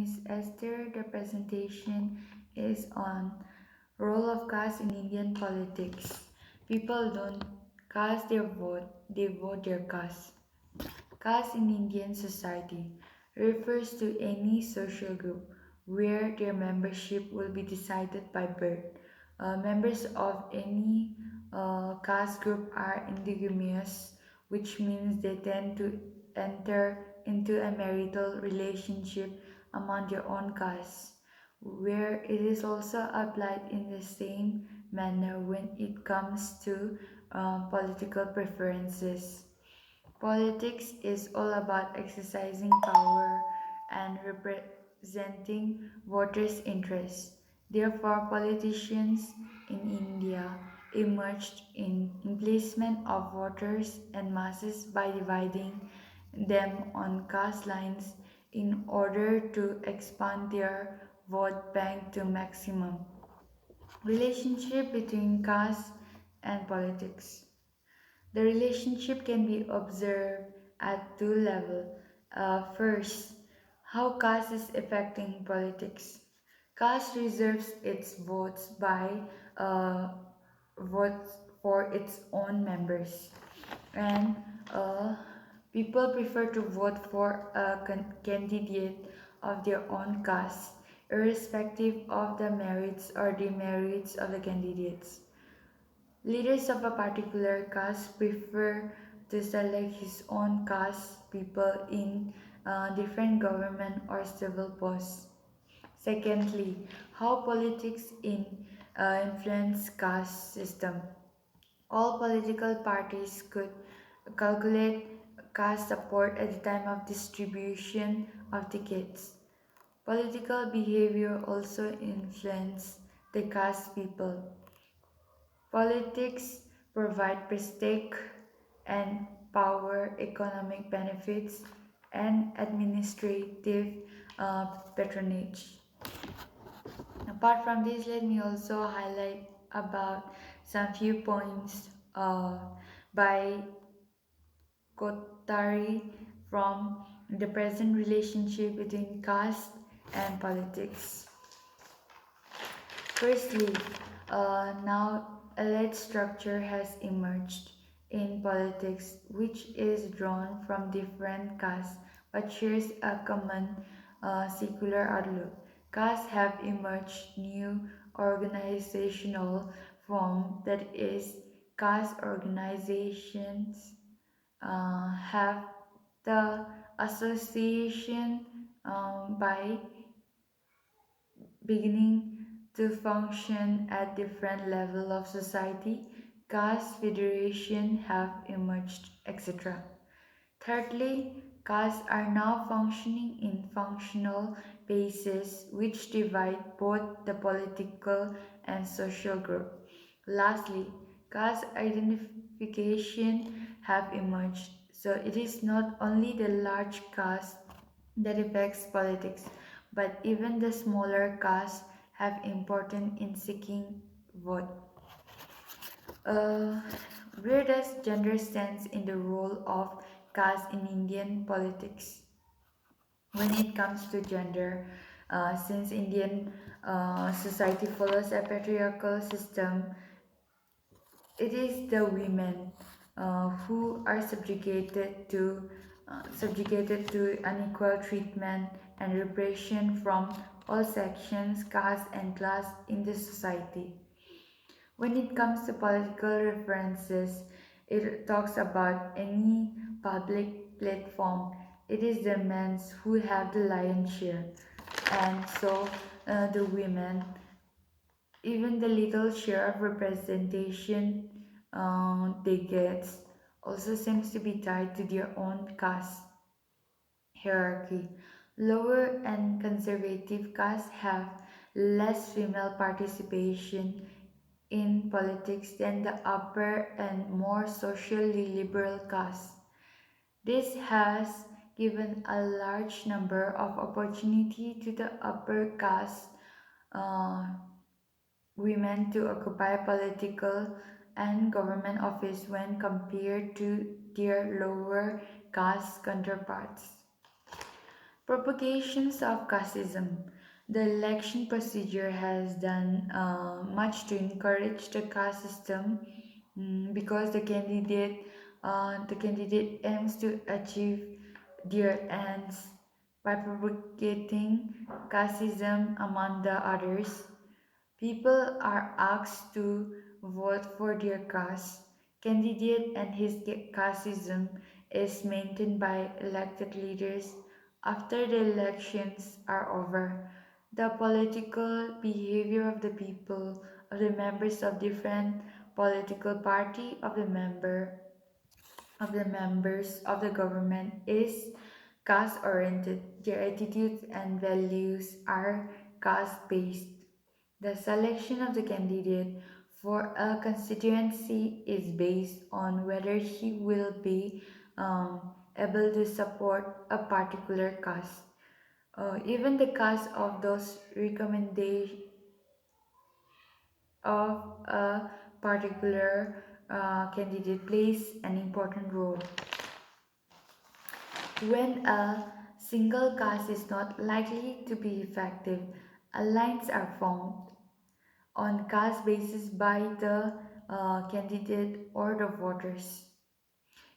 is Esther. The presentation is on role of caste in Indian politics. People don't cast their vote, they vote their caste. Caste in Indian society refers to any social group where their membership will be decided by birth. Members of any caste group are indigenous, which means they tend to enter into a marital relationship among their own caste, where it is also applied in the same manner when it comes to political preferences. Politics is all about exercising power and representing voters' interests. Therefore, politicians in India emerged in placement of voters and masses by dividing them on caste lines in order to expand their vote bank to maximum. Relationship between caste and politics. The relationship can be observed at two levels. First, how caste is affecting politics. Caste reserves its votes by uh, votes for its own members, and uh, people prefer to vote for a candidate of their own caste, irrespective of the merits or demerits of the candidates. Leaders of a particular caste prefer to select his own caste people in different government or civil posts. Secondly, how politics influence caste system. All political parties could calculate caste support at the time of distribution of tickets. Political behavior also influence the caste people. Politics provide prestige and power, economic benefits, and administrative patronage. Apart from this, let me also highlight about some few points by Kothari from the present relationship between caste and politics. Firstly, now a late structure has emerged in politics which is drawn from different castes but shares a common secular outlook. Castes have emerged new organizational form, that is, caste organizations have the association by beginning to function at different level of society, caste federation have emerged, etc. Thirdly, castes are now functioning in functional bases which divide both the political and social group. Lastly, caste identification have emerged. So it is not only the large caste that affects politics, but even the smaller castes have importance in seeking vote. Uh, where does gender stands in the role of caste in Indian politics? When it comes to gender, since Indian society follows a patriarchal system, it is the women who are subjugated to unequal treatment and repression from all sections, caste, and class in the society. When it comes to political references, it talks about any public platform. It is the men who have the lion's share, and so the women, even the little share of representation they get, also seems to be tied to their own caste hierarchy. Lower and conservative castes have less female participation in politics than the upper and more socially liberal castes. This has given a large number of opportunity to the upper caste uh, women to occupy political and government office when compared to their lower caste counterparts. Propagations of casteism. The election procedure has done much to encourage the caste system because the candidate aims to achieve their ends by propagating casteism among the others. People are asked to vote for their caste candidate, and his casteism is maintained by elected leaders after the elections are over. The political behavior of the people, of the members of different political party, of the members of the government is caste oriented. Their attitudes and values are caste based. The selection of the candidate for a constituency is based on whether he will be able to support a particular caste. Even the caste of those recommendation of a particular candidate plays an important role. When a single caste is not likely to be effective, alliances are formed on caste basis by the candidate or the voters.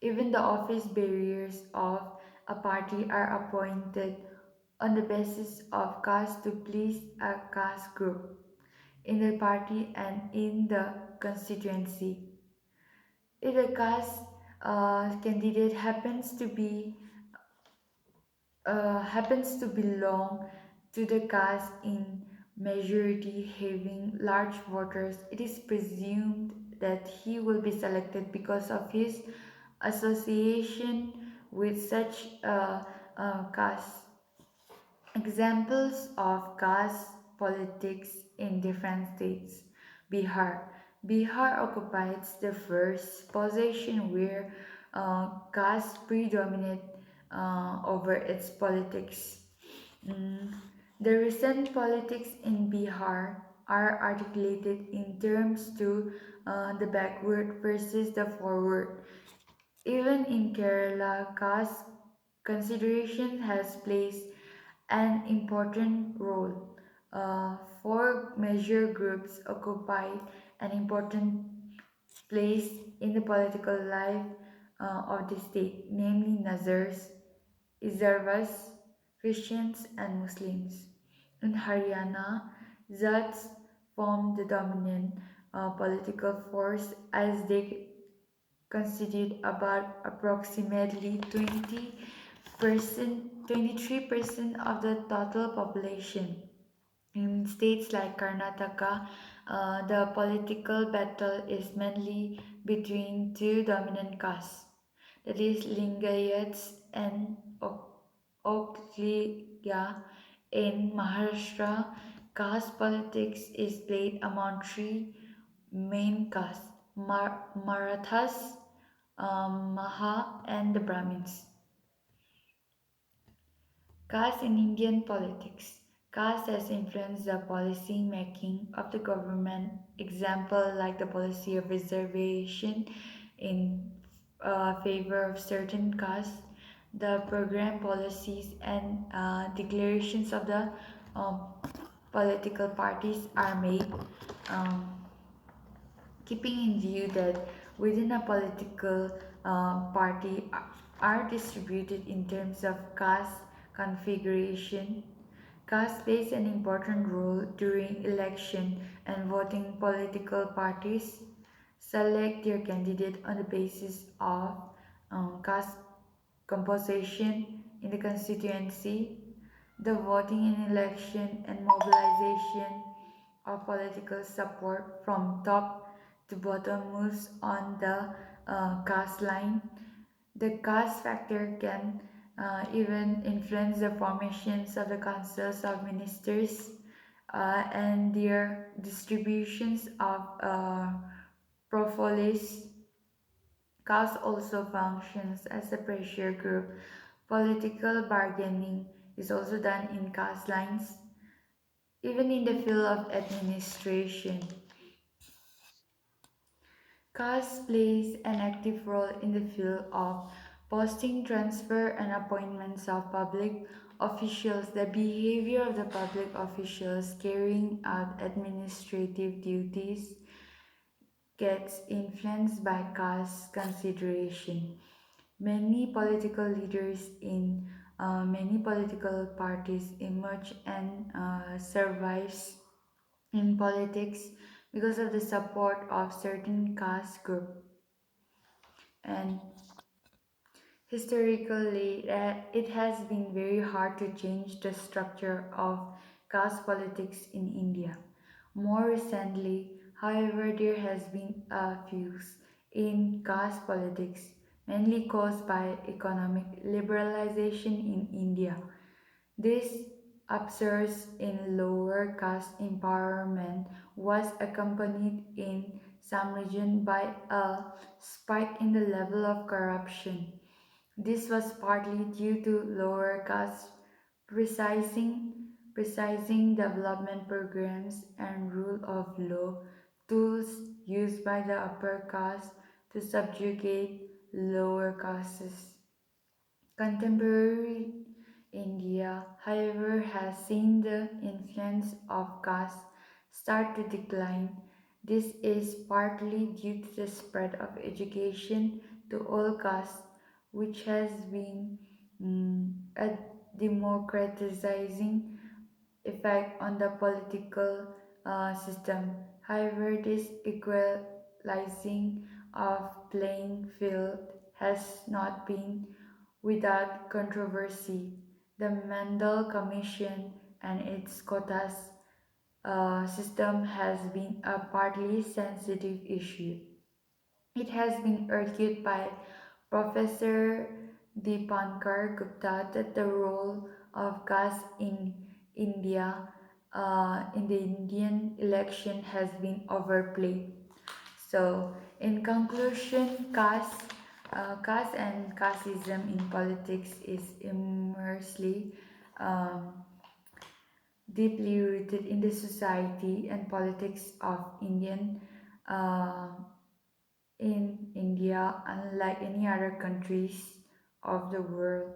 Even the office barriers of a party are appointed on the basis of caste to please a caste group in the party and in the constituency. If a caste candidate happens to belong to the caste in majority having large voters, it is presumed that he will be selected because of his association with such a caste. Examples of caste politics in different states. Bihar. Bihar occupies the first position where caste predominate over its politics. Mm, The recent politics in Bihar are articulated in terms to the backward versus the forward. Even in Kerala, caste consideration has placed an important role. Four major groups occupied an important place in the political life of the state, namely Nazars, Izarvas, Christians, and Muslims. In Haryana, Jats formed the dominant political force as they constitute about approximately 23% of the total population. In states like Karnataka, the political battle is mainly between two dominant castes, that is, Lingayats and Okhliya. In Maharashtra, caste politics is played among three main castes: Marathas, Maha, and the Brahmins. Caste in Indian politics. Caste has influenced the policy making of the government. Example like the policy of reservation in favor of certain castes, the program policies and declarations of the um, political parties are made. Um, Keeping in view that within a political party are distributed in terms of caste configuration. Caste plays an important role during election and voting. Political parties select their candidate on the basis of caste composition in the constituency. The voting in election and mobilization of political support from top to bottom moves on the caste line. The caste factor can even influence the formations of the councils of ministers and their distributions of portfolios. Caste also functions as a pressure group. Political bargaining is also done in caste lines, even in the field of administration. Caste plays an active role in the field of posting, transfer, and appointments of public the behavior of the public officials carrying out administrative duties gets influenced by caste consideration. Many political parties emerge and survives in politics because of the support of certain caste group. And historically, it has been very hard to change the structure of caste politics in India. More recently, however, there has been a fuse in caste politics, mainly caused by economic liberalization in India. This upsurge in lower caste empowerment was accompanied in some regions by a spike in the level of corruption. This was partly due to lower caste precising, precising development programs and rule of law tools used by the upper caste to subjugate lower castes. Contemporary India, however, has seen the influence of caste start to decline. This is partly due to the spread of education to all castes, which has been a democratizing effect on the political system. However, this equalizing of playing field has not been without controversy. The Mandel Commission and its quotas system has been a partly sensitive issue. It has been argued by Professor Dipankar Gupta that the role of caste in the Indian election has been overplayed. So, in conclusion, caste and casteism in politics is immersely um, deeply rooted in the society and politics of uh, India, unlike any other countries of the world.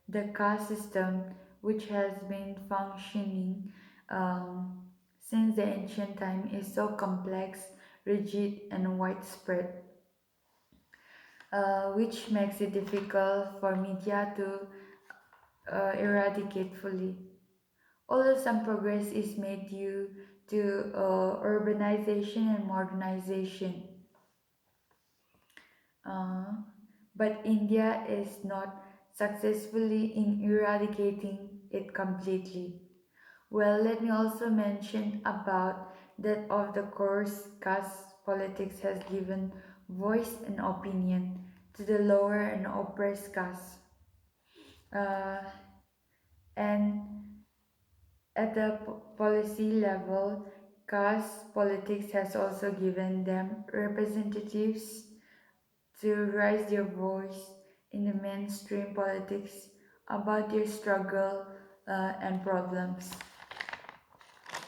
The caste system, which has been functioning um, since the ancient time, is so complex, rigid, and widespread, which makes it difficult for media to eradicate fully. Although some progress is made due to urbanization and modernization, uh, but India is not successfully in eradicating it completely. Well, let me also mention about that of the course caste politics has given voice and opinion to the lower and oppressed castes. Uh, and at the policy level, caste politics has also given them representatives to raise their voice in the mainstream politics about their struggle and problems.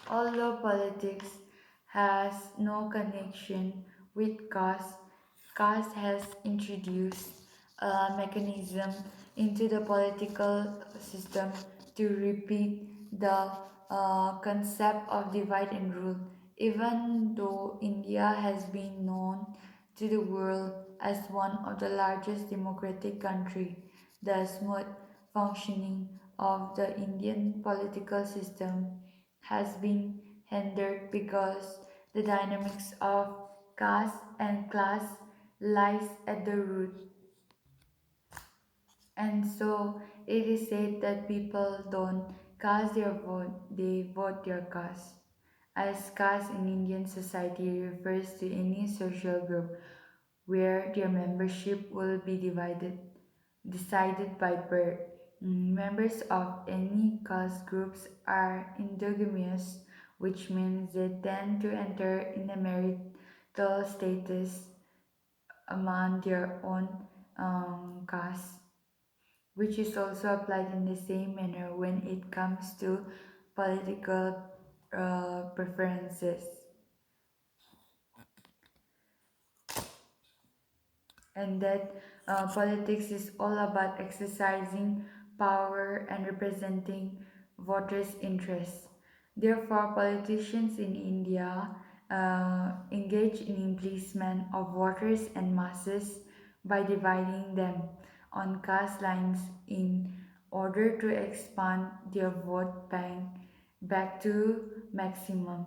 Although politics has no connection with caste, caste has introduced a mechanism into the political system to repeat the concept of divide and rule. Even though India has been known to the world as one of the largest democratic country, the smooth functioning of the Indian political system has been hindered because the dynamics of caste and class lies at the root. And so it is said that people don't cast their vote, they vote their caste. As caste in Indian society refers to any social group where their membership will be decided by birth. Members of any caste groups are endogamous, which means they tend to enter in a marital status among their own caste, which is also applied in the same manner when it comes to political preferences. And that politics is all about exercising power, and representing voters' interests. Therefore, politicians in India engage in imprisonment of voters and masses by dividing them on caste lines in order to expand their vote bank back to maximum.